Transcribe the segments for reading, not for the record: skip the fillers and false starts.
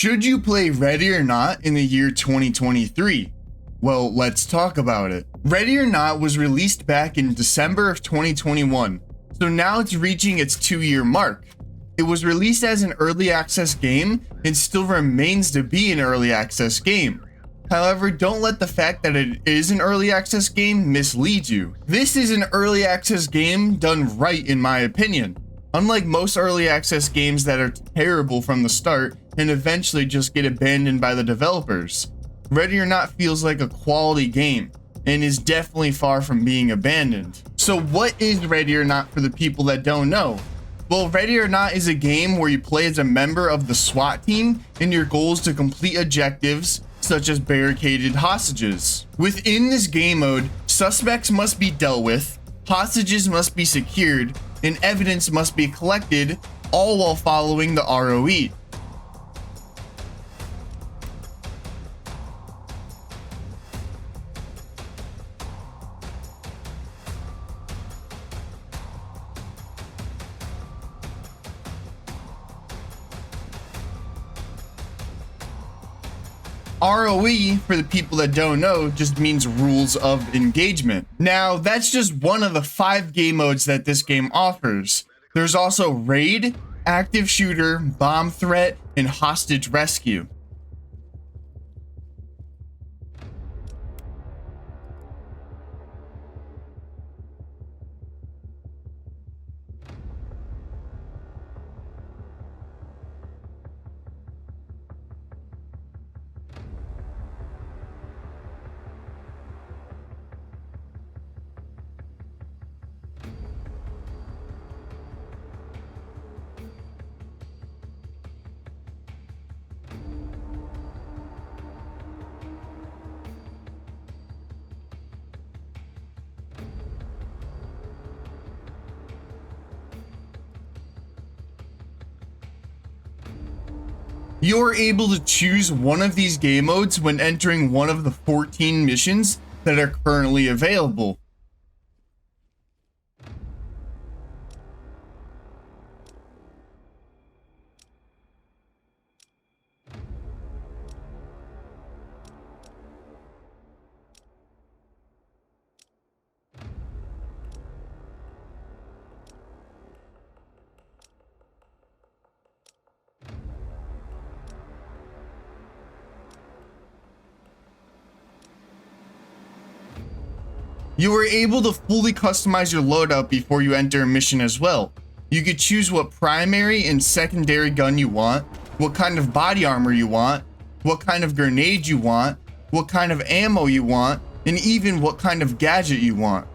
Should you play Ready or Not in the year 2023? Well, let's talk about it. Ready or Not was released back in December of 2021, so now it's reaching its 2-year mark. It was released as an early access game and still remains to be an early access game. However, don't let the fact that it is an early access game mislead you. This is an early access game done right, in my opinion. Unlike most early access games that are terrible from the start and eventually just get abandoned by the developers, Ready or Not feels like a quality game and is definitely far from being abandoned. So what is Ready or Not for the people that don't know? Well, Ready or Not is a game where you play as a member of the SWAT team and your goal is to complete objectives such as barricaded hostages. Within this game mode, suspects must be dealt with, hostages must be secured, and evidence must be collected, all while following the ROE. ROE, for the people that don't know, just means rules of engagement. Now, that's just one of the 5 game modes that this game offers. There's also Raid, Active Shooter, Bomb Threat, and Hostage Rescue. You're able to choose one of these game modes when entering one of the 14 missions that are currently available. You are able to fully customize your loadout before you enter a mission as well. You could choose what primary and secondary gun you want, what kind of body armor you want, what kind of grenade you want, what kind of ammo you want, and even what kind of gadget you want.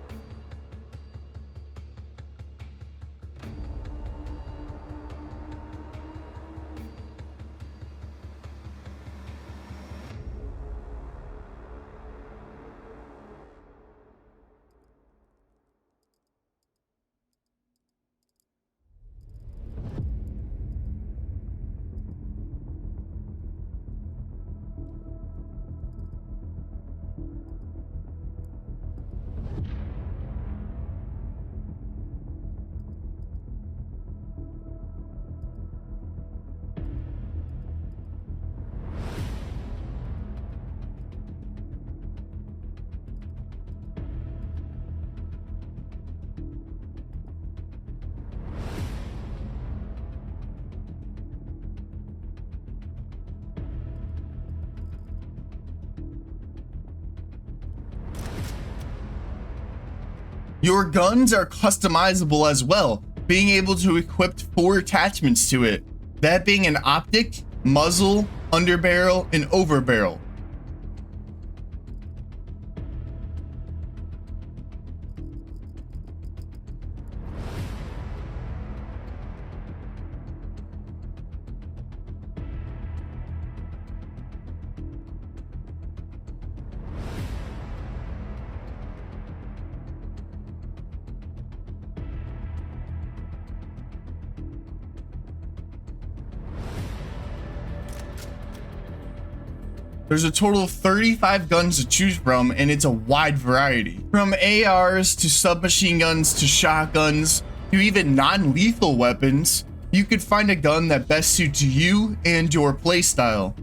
Your guns are customizable as well, being able to equip 4 attachments to it, that being an optic, muzzle, underbarrel, and overbarrel. There's a total of 35 guns to choose from, and it's a wide variety. From ARs to submachine guns to shotguns to even non-lethal weapons, you could find a gun that best suits you and your playstyle.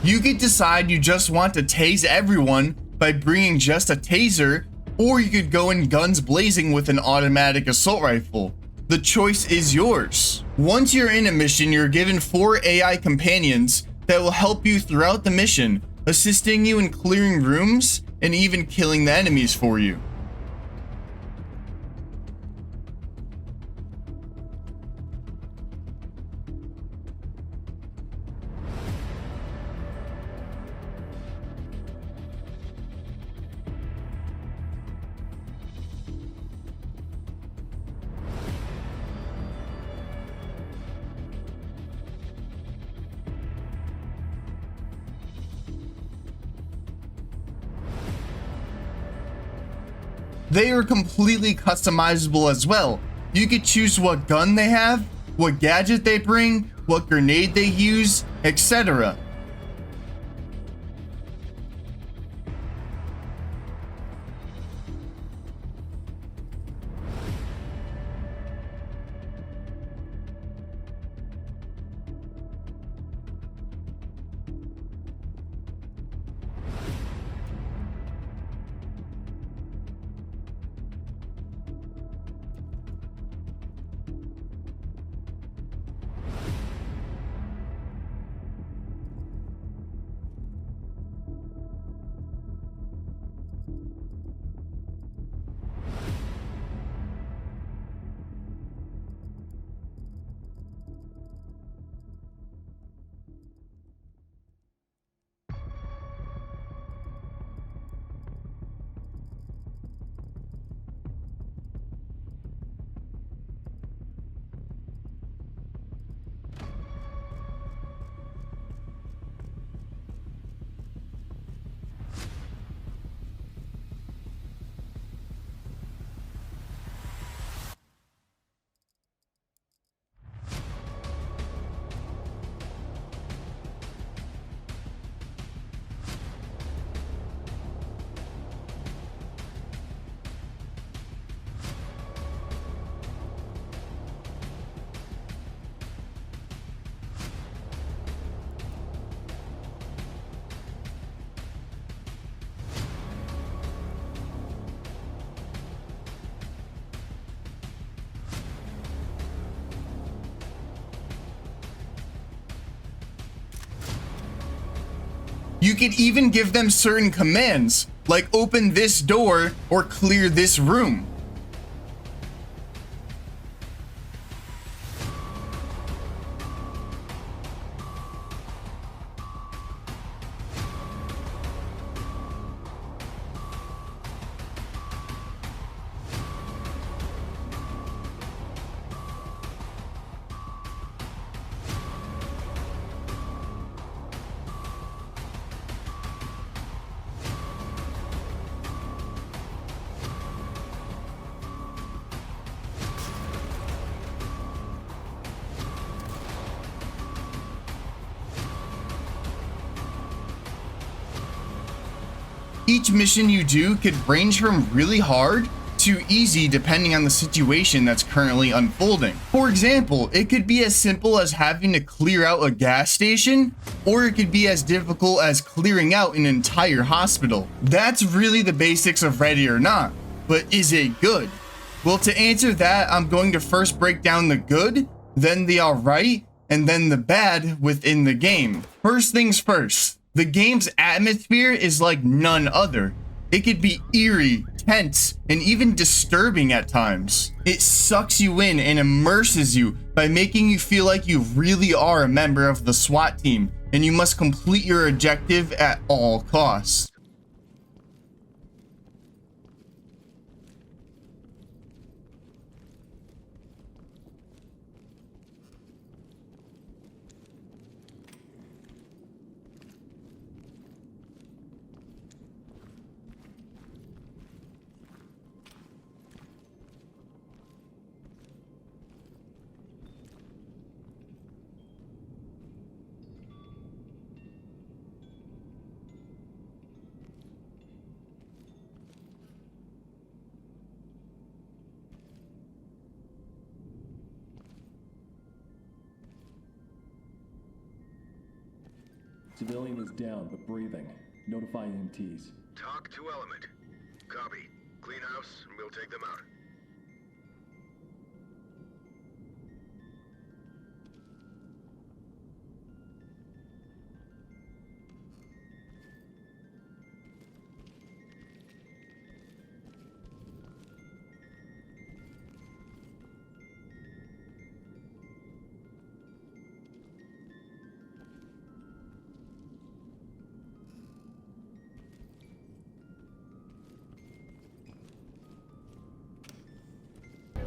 You could decide you just want to tase everyone by bringing just a taser, or you could go in guns blazing with an automatic assault rifle. The choice is yours. Once you're in a mission, you're given 4 AI companions that will help you throughout the mission, assisting you in clearing rooms and even killing the enemies for you. They are completely customizable as well. You could choose what gun they have, what gadget they bring, what grenade they use, etc. You could even give them certain commands, like open this door or clear this room. Each mission you do could range from really hard to easy depending on the situation that's currently unfolding. For example, it could be as simple as having to clear out a gas station, or it could be as difficult as clearing out an entire hospital. That's really the basics of Ready or Not, but is it good? Well, to answer that, I'm going to first break down the good, then the alright, and then the bad within the game. First things first. The game's atmosphere is like none other. It could be eerie, tense, and even disturbing at times. It sucks you in and immerses you by making you feel like you really are a member of the SWAT team, and you must complete your objective at all costs. Civilian is down, but breathing. Notify EMTs. Talk to Element. Copy. Clean house, and we'll take them out.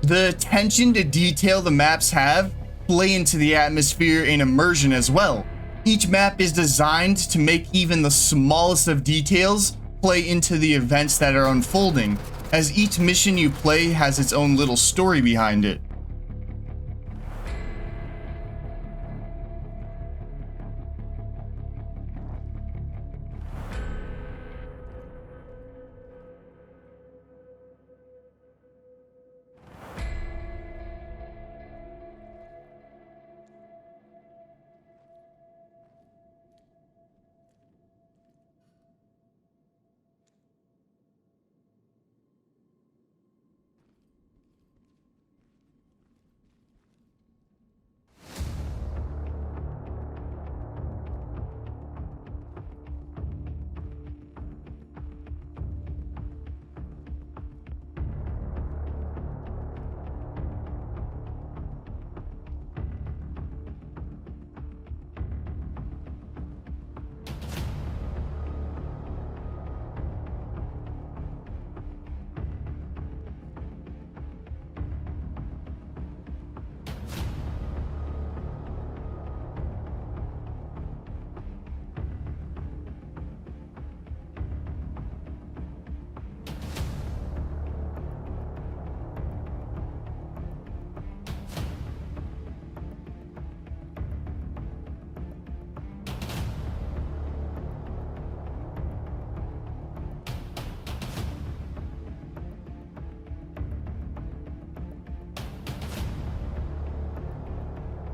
The attention to detail the maps have play into the atmosphere and immersion as well. Each map is designed to make even the smallest of details play into the events that are unfolding, as each mission you play has its own little story behind it.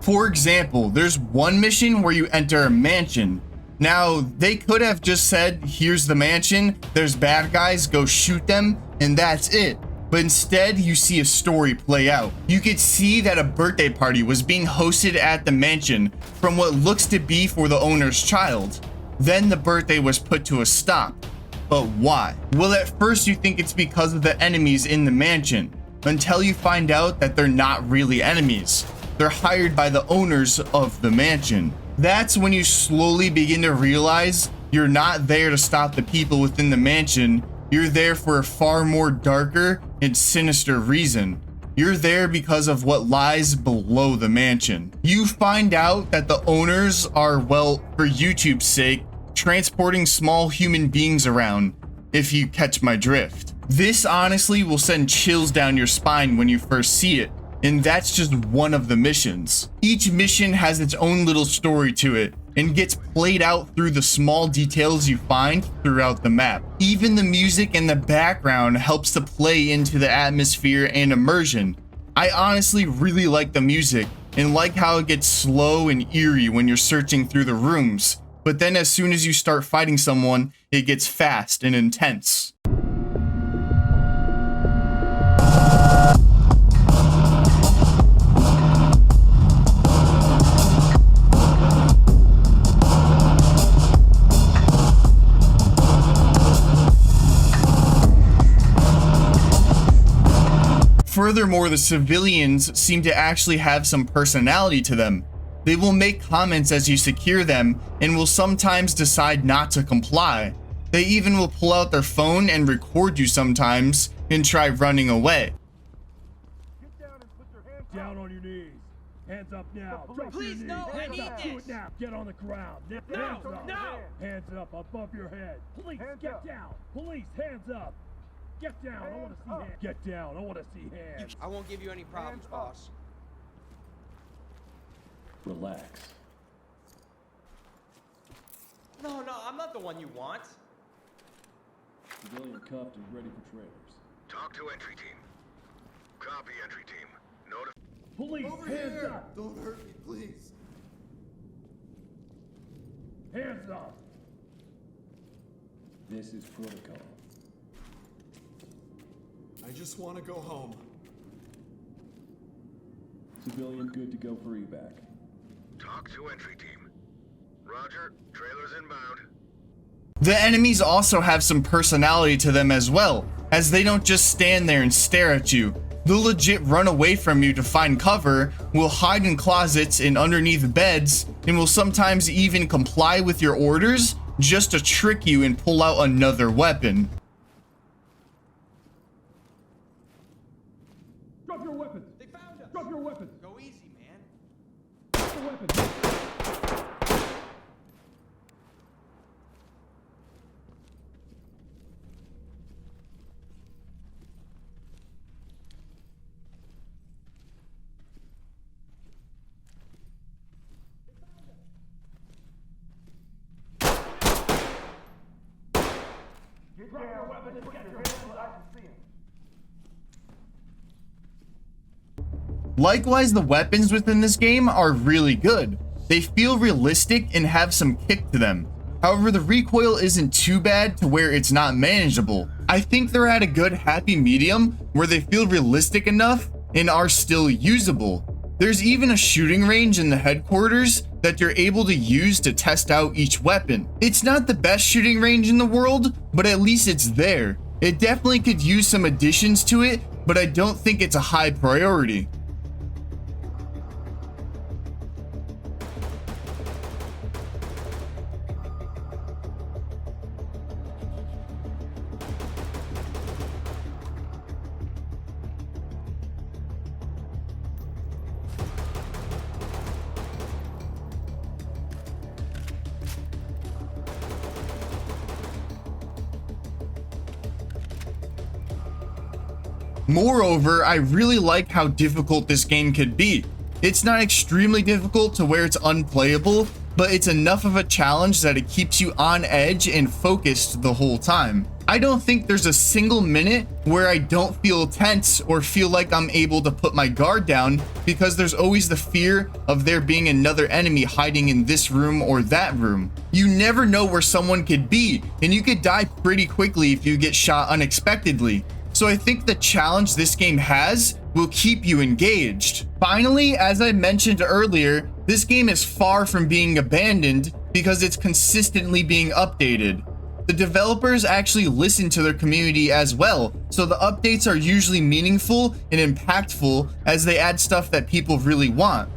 For example, there's one mission where you enter a mansion. Now, they could have just said, here's the mansion, there's bad guys, go shoot them, and that's it. But instead, you see a story play out. You could see that a birthday party was being hosted at the mansion from what looks to be for the owner's child. Then the birthday was put to a stop. But why? Well, at first you think it's because of the enemies in the mansion, until you find out that they're not really enemies. They're hired by the owners of the mansion. That's when you slowly begin to realize you're not there to stop the people within the mansion. You're there for a far more darker and sinister reason. You're there because of what lies below the mansion. You find out that the owners are, well, for YouTube's sake, transporting small human beings around, if you catch my drift. This honestly will send chills down your spine when you first see it. And that's just one of the missions. Each mission has its own little story to it and gets played out through the small details you find throughout the map. Even the music in the background helps to play into the atmosphere and immersion. I honestly really like the music and like how it gets slow and eerie when you're searching through the rooms. But then as soon as you start fighting someone, it gets fast and intense. Furthermore, the civilians seem to actually have some personality to them. They will make comments as you secure them and will sometimes decide not to comply. They even will pull out their phone and record you sometimes and try running away. Get down and put your hands down on your knees. Hands up now. Drop Please, your no, knees. I Hands need up. this. Do it now. Get on the ground. Hands up. no. Hands up above your head. Police, get down. Police, hands up. Get down. I want to see hands. Get down. I want to see hands. I won't give you any problems, boss. Relax. No, I'm not the one you want. Civilian cuffed and ready for trailers. Talk to entry team. Copy, entry team. Notify. Police, hands up. Don't hurt me, please. Hands up. This is protocol. I just want to go home. Civilian good to go for evac. Talk to entry team. Roger, trailers inbound. The enemies also have some personality to them as well, as they don't just stand there and stare at you. They'll legit run away from you to find cover, will hide in closets and underneath beds, and will sometimes even comply with your orders just to trick you and pull out another weapon. Drop your weapons. They found us. Drop your weapons. Go easy, man. Drop your weapons. Drop your weapons and get your hands so I can see them. Likewise, the weapons within this game are really good. They feel realistic and have some kick to them. However, the recoil isn't too bad to where it's not manageable. I think they're at a good happy medium where they feel realistic enough and are still usable. There's even a shooting range in the headquarters that you're able to use to test out each weapon. It's not the best shooting range in the world, but at least it's there. It definitely could use some additions to it, but I don't think it's a high priority. Moreover, I really like how difficult this game could be. It's not extremely difficult to where it's unplayable, but it's enough of a challenge that it keeps you on edge and focused the whole time. I don't think there's a single minute where I don't feel tense or feel like I'm able to put my guard down, because there's always the fear of there being another enemy hiding in this room or that room. You never know where someone could be, and you could die pretty quickly if you get shot unexpectedly. So I think the challenge this game has will keep you engaged. Finally, as I mentioned earlier, this game is far from being abandoned because it's consistently being updated. The developers actually listen to their community as well, so the updates are usually meaningful and impactful as they add stuff that people really want.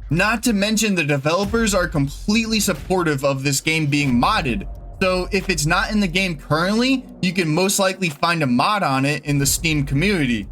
Not to mention the developers are completely supportive of this game being modded. So if it's not in the game currently, you can most likely find a mod on it in the Steam community.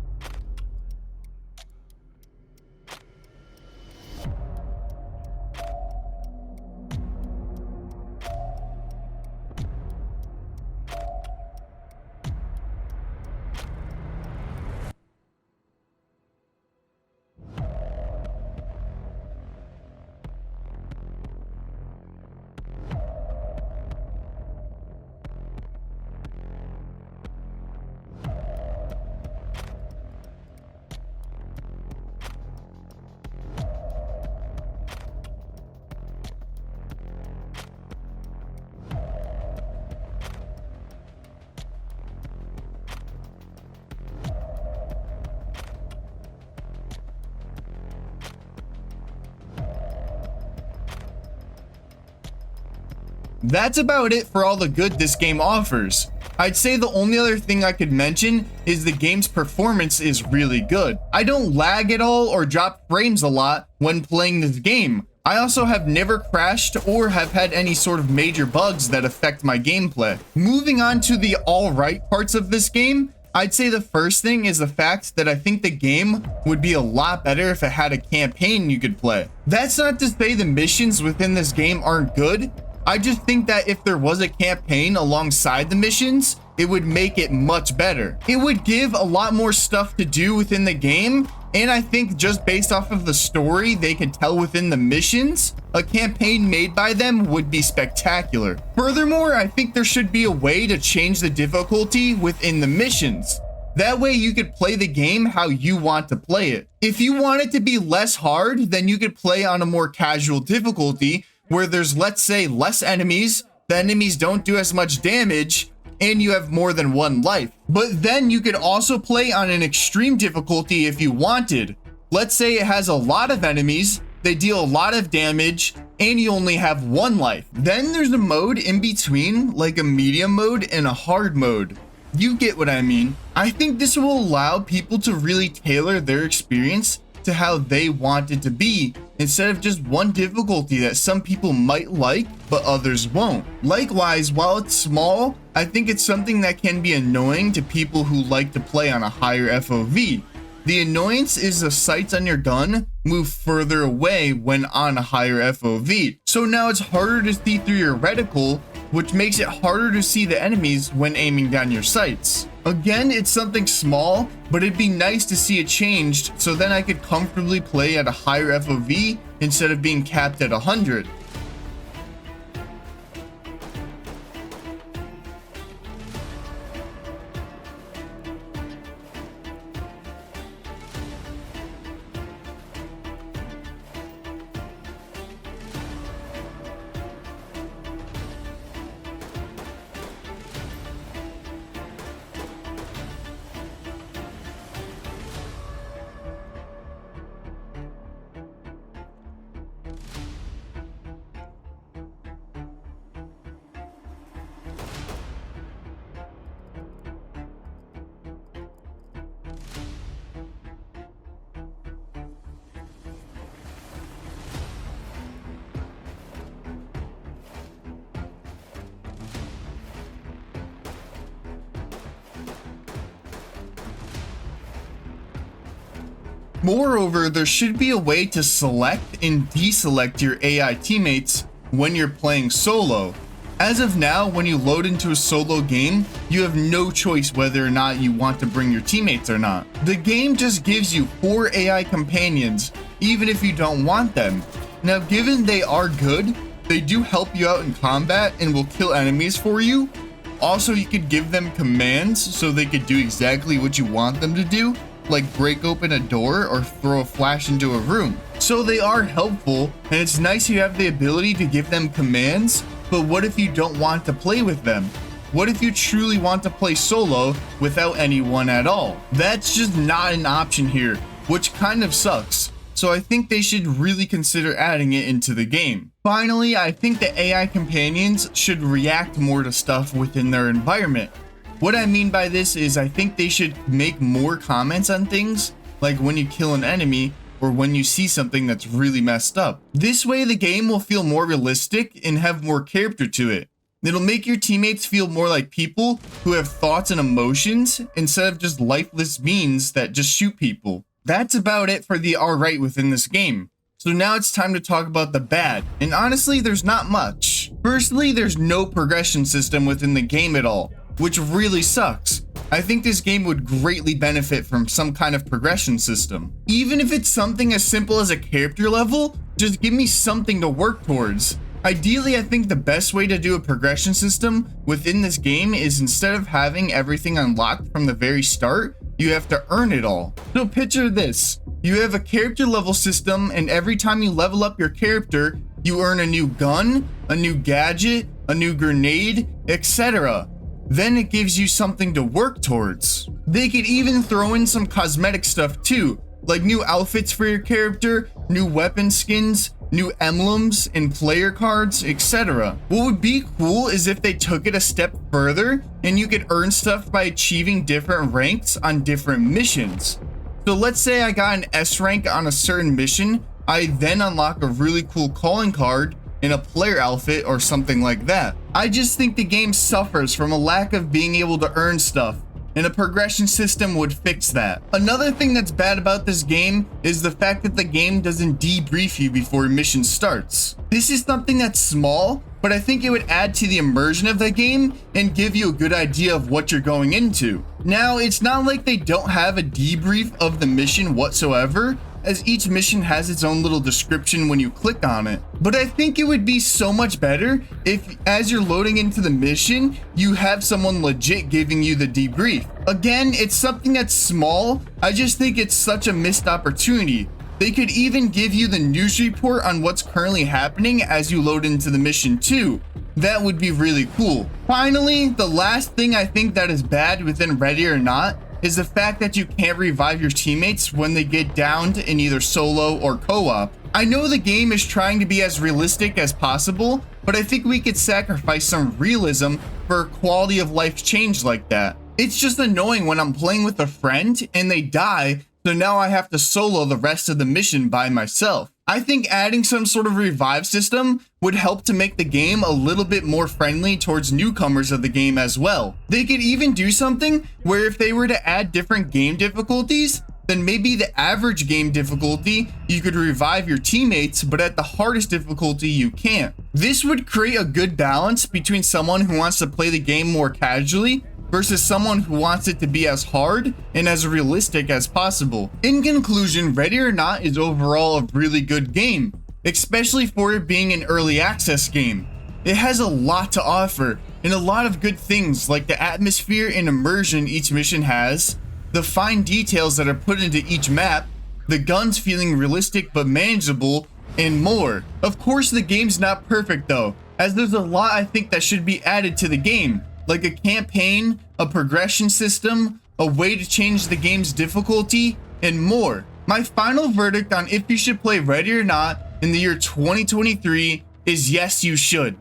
That's about it for all the good this game offers. I'd say the only other thing I could mention is the game's performance is really good. I don't lag at all or drop frames a lot when playing this game. I also have never crashed or have had any sort of major bugs that affect my gameplay. Moving on to the alright parts of this game, I'd say the first thing is the fact that I think the game would be a lot better if it had a campaign you could play. That's not to say the missions within this game aren't good. I just think that if there was a campaign alongside the missions, it would make it much better. It would give a lot more stuff to do within the game, and I think just based off of the story they could tell within the missions, a campaign made by them would be spectacular. Furthermore, I think there should be a way to change the difficulty within the missions. That way you could play the game how you want to play it. If you want it to be less hard, then you could play on a more casual difficulty where there's, let's say, less enemies, the enemies don't do as much damage, and you have more than one life. But then you could also play on an extreme difficulty if you wanted. Let's say it has a lot of enemies, they deal a lot of damage, and you only have one life. Then there's a mode in between, like a medium mode and a hard mode. You get what I mean. I think this will allow people to really tailor their experience to how they want it to be, instead of just one difficulty that some people might like but others won't. Likewise, while it's small, I think it's something that can be annoying to people who like to play on a higher FOV. The annoyance is the sights on your gun move further away when on a higher FOV. So now it's harder to see through your reticle, which makes it harder to see the enemies when aiming down your sights. Again, it's something small, but it'd be nice to see it changed so then I could comfortably play at a higher FOV instead of being capped at 100. Moreover, there should be a way to select and deselect your AI teammates when you're playing solo. As of now, when you load into a solo game, you have no choice whether or not you want to bring your teammates or not. The game just gives you 4 AI companions, even if you don't want them. Now, given they are good, they do help you out in combat and will kill enemies for you. Also, you could give them commands so they could do exactly what you want them to do, like break open a door or throw a flash into a room. So they are helpful, and it's nice you have the ability to give them commands, but what if you don't want to play with them? What if you truly want to play solo without anyone at all? That's just not an option here, which kind of sucks. So I think they should really consider adding it into the game. Finally, I think the AI companions should react more to stuff within their environment. What I mean by this is I think they should make more comments on things, like when you kill an enemy or when you see something that's really messed up. This way the game will feel more realistic and have more character to it. It'll make your teammates feel more like people who have thoughts and emotions instead of just lifeless beings that just shoot people. That's about it for the alright within this game. So now it's time to talk about the bad, and honestly there's not much. Firstly, there's no progression system within the game at all, which really sucks. I think this game would greatly benefit from some kind of progression system. Even if it's something as simple as a character level, just give me something to work towards. Ideally, I think the best way to do a progression system within this game is instead of having everything unlocked from the very start, you have to earn it all. So picture this. You have a character level system, and every time you level up your character, you earn a new gun, a new gadget, a new grenade, etc. Then it gives you something to work towards. They could even throw in some cosmetic stuff too, like new outfits for your character, new weapon skins, new emblems and player cards, etc. What would be cool is if they took it a step further and you could earn stuff by achieving different ranks on different missions. So let's say I got an S rank on a certain mission, I then unlock a really cool calling card in a player outfit or something like that. I just think the game suffers from a lack of being able to earn stuff, and a progression system would fix that. Another thing that's bad about this game is the fact that the game doesn't debrief you before a mission starts. This is something that's small, but I think it would add to the immersion of the game and give you a good idea of what you're going into. Now, it's not like they don't have a debrief of the mission whatsoever, as each mission has its own little description when you click on it. But I think it would be so much better if, as you're loading into the mission, you have someone legit giving you the debrief. Again, it's something that's small, I just think it's such a missed opportunity. They could even give you the news report on what's currently happening as you load into the mission too. That would be really cool. Finally, the last thing I think that is bad within Ready or Not is the fact that you can't revive your teammates when they get downed in either solo or co-op. I know the game is trying to be as realistic as possible, but I think we could sacrifice some realism for a quality of life change like that. It's just annoying when I'm playing with a friend and they die, so now I have to solo the rest of the mission by myself. I think adding some sort of revive system would help to make the game a little bit more friendly towards newcomers of the game as well. They could even do something where if they were to add different game difficulties, then maybe the average game difficulty, you could revive your teammates, but at the hardest difficulty you can't. This would create a good balance between someone who wants to play the game more casually versus someone who wants it to be as hard and as realistic as possible. In conclusion, Ready or Not is overall a really good game, especially for it being an early access game. It has a lot to offer and a lot of good things like the atmosphere and immersion each mission has, the fine details that are put into each map, the guns feeling realistic but manageable, and more. Of course, the game's not perfect though, as there's a lot I think that should be added to the game, like a campaign, a progression system, a way to change the game's difficulty, and more. My final verdict on if you should play Ready or Not in the year 2023 is yes, you should.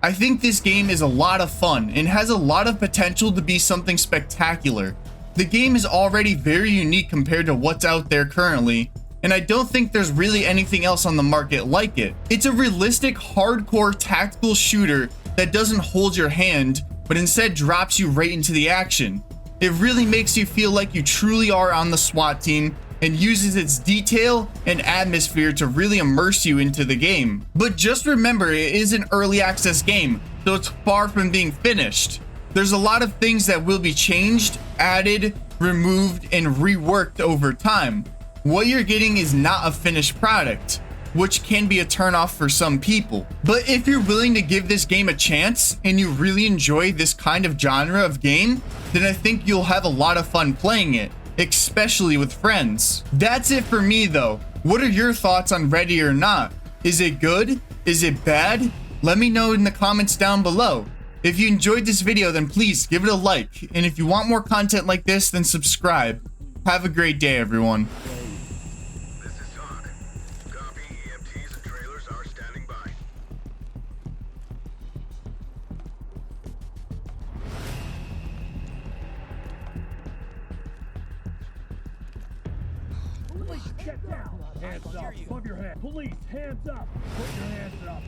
I think this game is a lot of fun and has a lot of potential to be something spectacular. The game is already very unique compared to what's out there currently, and I don't think there's really anything else on the market like it. It's a realistic, hardcore tactical shooter that doesn't hold your hand, but instead drops you right into the action. It really makes you feel like you truly are on the SWAT team and uses its detail and atmosphere to really immerse you into the game. But just remember, it is an early access game, so it's far from being finished. There's a lot of things that will be changed, added, removed, and reworked over time. What you're getting is not a finished product, which can be a turnoff for some people. But if you're willing to give this game a chance and you really enjoy this kind of genre of game, then I think you'll have a lot of fun playing it, especially with friends. That's it for me though. What are your thoughts on Ready or Not? Is it good? Is it bad? Let me know in the comments down below. If you enjoyed this video, then please give it a like. And if you want more content like this, then subscribe. Have a great day, everyone. This is Talk. Copy. EMTs and trailers are standing by. Police, get down! Hands up, above your head. Police, hands up! Put your hands up!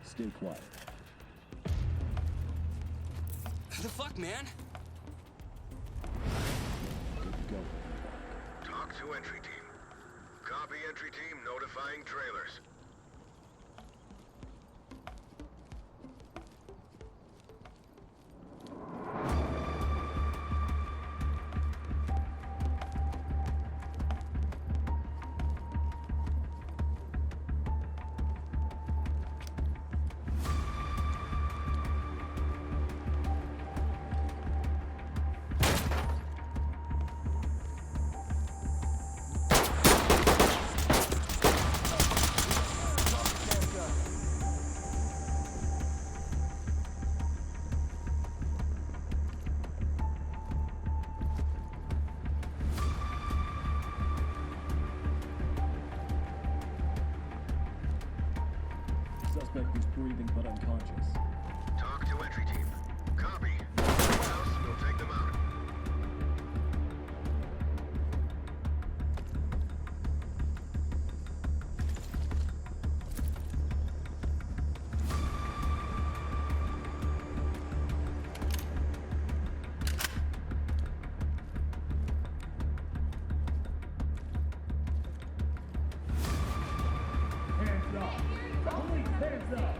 Stay quiet. The fuck, man? Good to go. Talk to entry team. Copy, entry team notifying trailers. Suspect is breathing but unconscious. Talk to entry team. Copy. Anyone else, we'll take them out. Hands up! Police, hands up!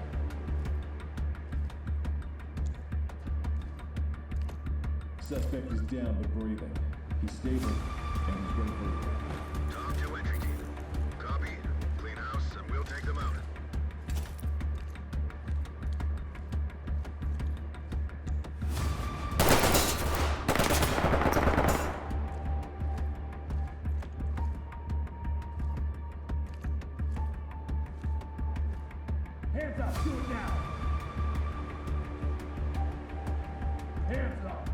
Suspect is down but breathing. He's stable and he's ready for it. Talk to entry team. Copy. Clean house, and we'll take them out. Hands up, do it now! Hands up!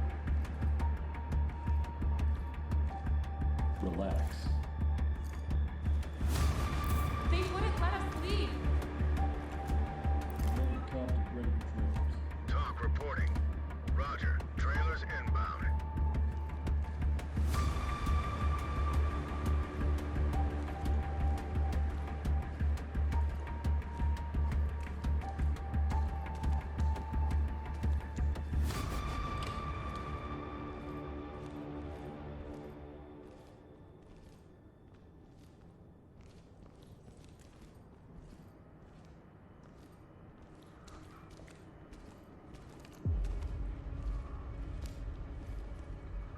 Relax. They wouldn't let us leave. Loaded cop to ready for trailers. Talk reporting. Roger. Trailers inbound.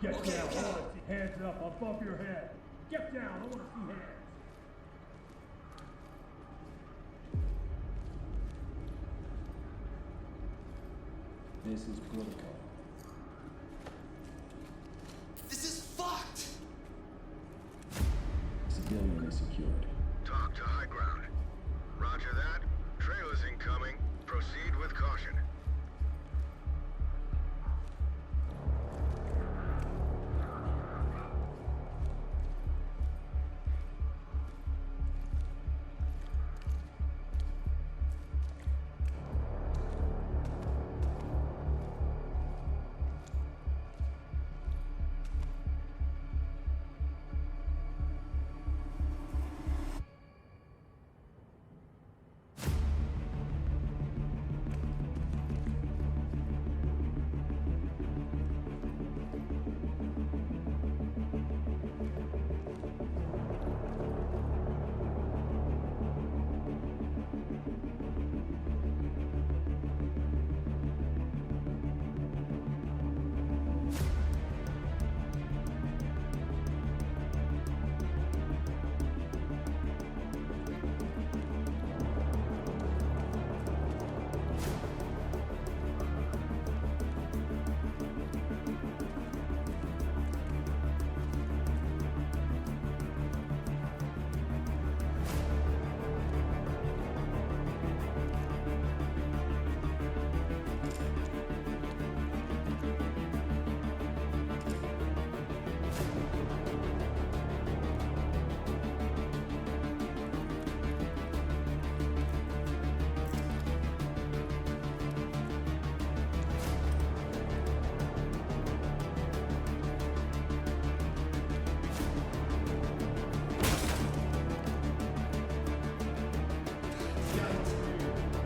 Get down, I want to see hands up above your head. Get down, I want to see hands. This is protocol. This is fucked! Civilian is secured. Talk to high ground. Roger that. Trailers incoming. Proceed with caution.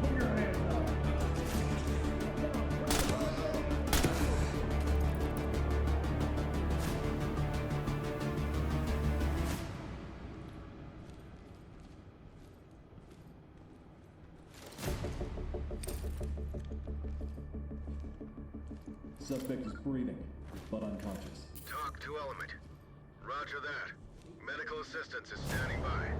Put your hands up. Suspect is breathing, but unconscious. Talk to element. Roger that. Medical assistance is standing by.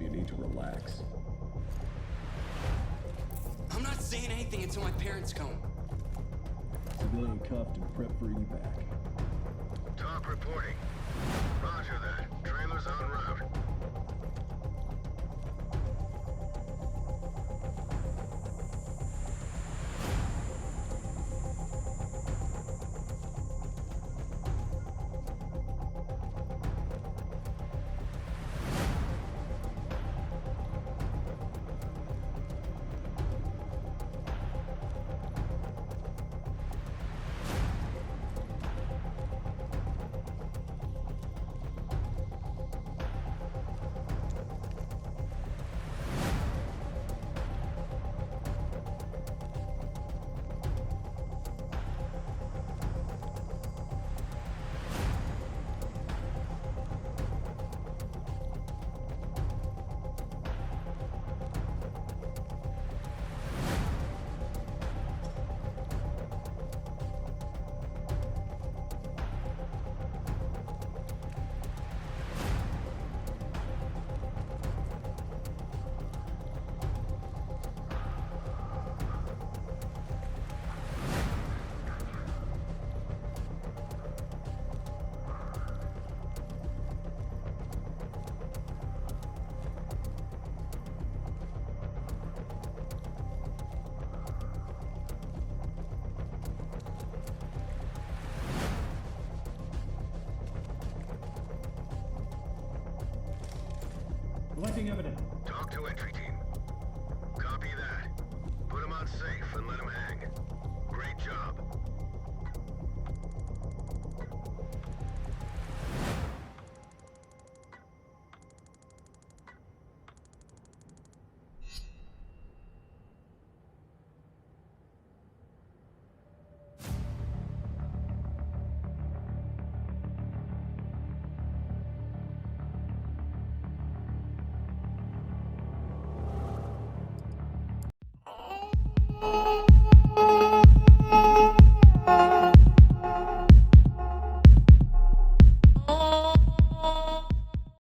You need to relax. I'm not saying anything until my parents come. Civilian cuffed and prepped for evac. Talk reporting. Roger that. Trailers en route. Collecting evidence. Talk to entry team. Copy that. Put him on safe and let him hang. Great job.